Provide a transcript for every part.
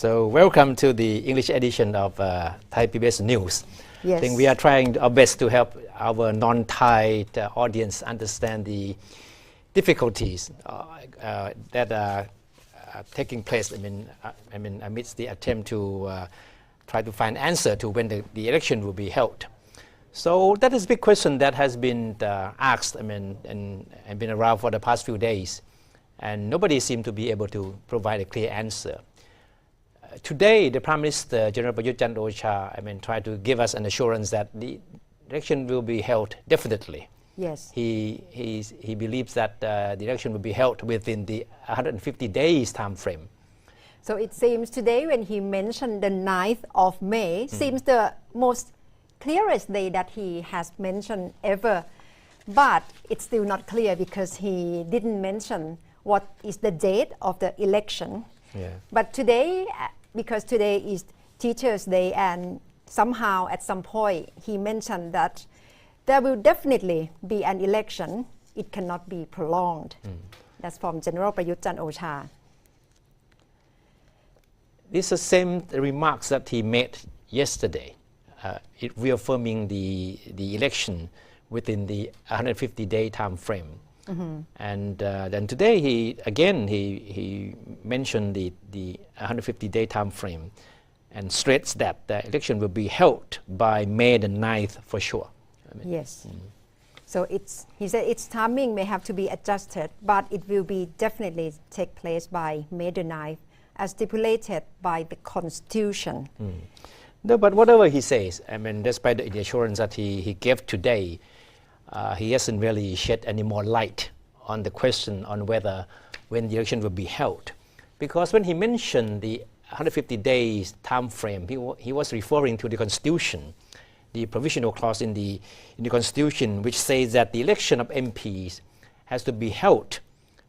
So welcome to the English edition of ThaiPBS News. Yes. I think we are trying our best to help our non-Thai audience understand the difficulties that are taking place. I mean, amidst the attempt to try to find answer to when the election will be held. So that is a big question that has been asked. And been around for the past few days, and nobody seemed to be able to provide a clear answer. Today, the Prime Minister, General Prayut tried to give us an assurance that the election will be held definitely. Yes. He believes that the election will be held within the 150 days time frame. So it seems today when he mentioned the 9th of May, seems the most clearest day that he has mentioned ever. But it's still not clear because he didn't mention what is the date of the election. Yeah. But today, because today is Teachers' Day, and somehow at some point he mentioned that there will definitely be an election. It cannot be prolonged. That's from General Prayut Chan-o-cha. These are the same remarks that he made yesterday, reaffirming the election within the 150-day time frame. And then today he mentioned the 150-day time frame and stressed that the election will be held by May the 9th for sure. Yes. So he said its timing may have to be adjusted, but it will be definitely take place by May the 9th as stipulated by the Constitution. No, but whatever he says, despite the assurance that he gave today, he hasn't really shed any more light on the question on when the election will be held. Because when he mentioned the 150 days time frame, he was referring to the Constitution, the provisional clause in the Constitution, which says that the election of MPs has to be held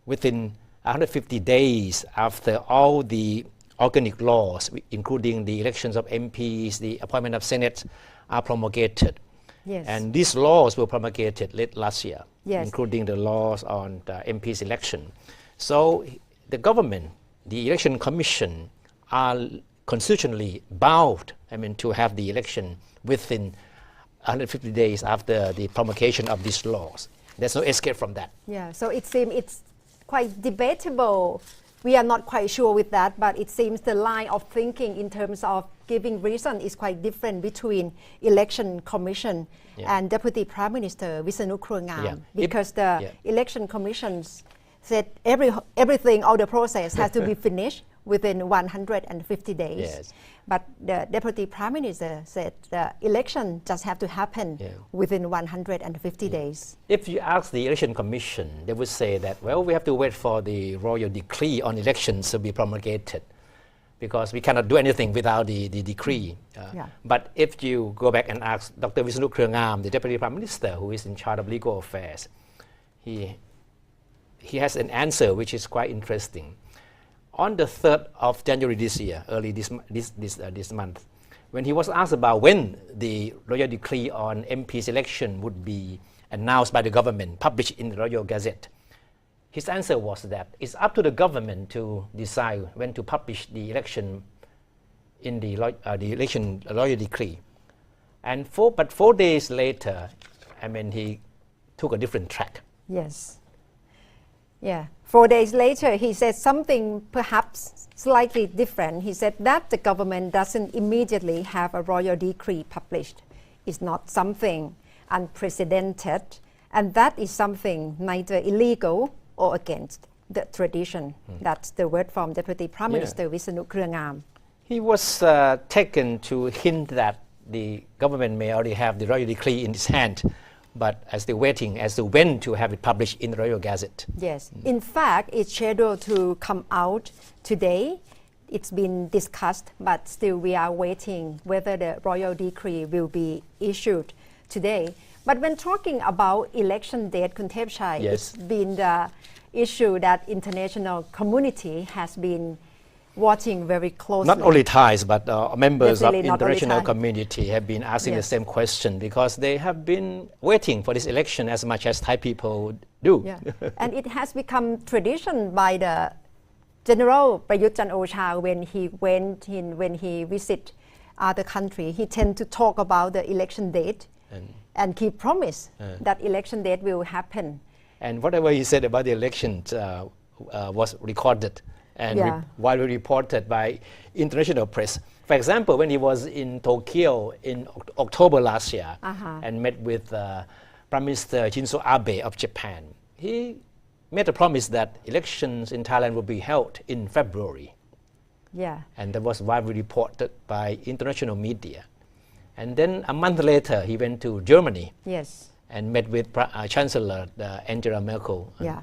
within 150 days after all the organic laws, including the elections of MPs, the appointment of Senate, are promulgated. Yes. And these laws were promulgated late last year, yes, including the laws on the MP's election. So the government, the election commission, are constitutionally bound, to have the election within 150 days after the promulgation of these laws. There's no escape from that. Yeah, so it seems it's quite debatable. We are not quite sure with that, but it seems the line of thinking in terms of giving reason is quite different between Election Commission and Deputy Prime Minister Wisanu Kruengam, because the Election Commission said everything, all the process has to be finished within 150 days. Yes. But the Deputy Prime Minister said the election just have to happen within 150 days. If you ask the Election Commission, they would say that, well, we have to wait for the royal decree on elections to be promulgated, because we cannot do anything without the decree. But if you go back and ask Dr. Wisanu Kruengam, the Deputy Prime Minister, who is in charge of legal affairs, he has an answer which is quite interesting. On the 3rd of January this year, early this month, when he was asked about when the royal decree on MP's election would be announced by the government, published in the Royal Gazette, his answer was that it's up to the government to decide when to publish the election in the royal decree. But 4 days later, he took a different track. Yes. Yeah. 4 days later, he said something perhaps slightly different. He said that the government doesn't immediately have a royal decree published. It's not something unprecedented, and that is something neither illegal or against the tradition. That's the word from Deputy Prime Minister Wisanu Kruengam. He was taken to hint that the government may already have the royal decree in its hand, but as they're waiting as to when to have it published in the Royal Gazette. Yes. In fact, it's scheduled to come out today. It's been discussed, but still we are waiting whether the royal decree will be issued today. But when talking about election date, Kun Thepchai, it's been the issue that international community has been watching very closely. Not only Thais, but members Definitely of international community have been asking the same question, because they have been waiting for this election as much as Thai people do. And it has become tradition by the General Prayut Chan-o-cha, when he visit other country, he tend to talk about the election date and he promised that election date will happen. And whatever he said about the elections was recorded and widely reported by international press. For example, when he was in Tokyo in October last year and met with Prime Minister Shinzo Abe of Japan, he made a promise that elections in Thailand will be held in February. Yeah. And that was widely reported by international media. And then a month later, he went to Germany. Yes. And met with Chancellor Angela Merkel. Yeah.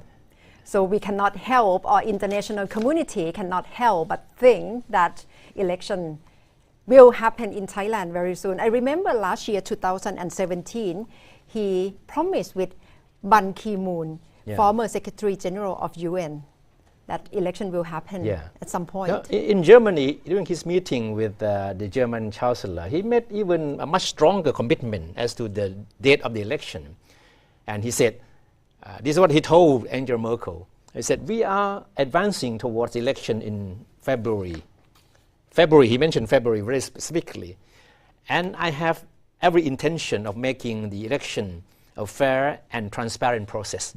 So we cannot help, or international community cannot help but think that election will happen in Thailand very soon. I remember last year, 2017, he promised with Ban Ki-moon, former Secretary General of UN, that election will happen at some point. Now, in Germany, during his meeting with the German Chancellor, he made even a much stronger commitment as to the date of the election. And he said, this is what he told Angela Merkel. He said, we are advancing towards election in February. He mentioned February very specifically. And I have every intention of making the election a fair and transparent process.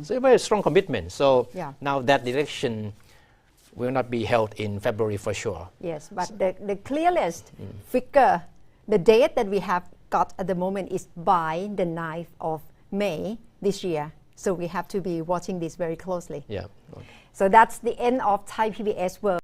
So a very strong commitment. So now that election will not be held in February for sure. Yes, but the clearest figure, the date that we have got at the moment is by the 9th of May this year. So we have to be watching this very closely. Yeah. So that's the end of Thai PBS World.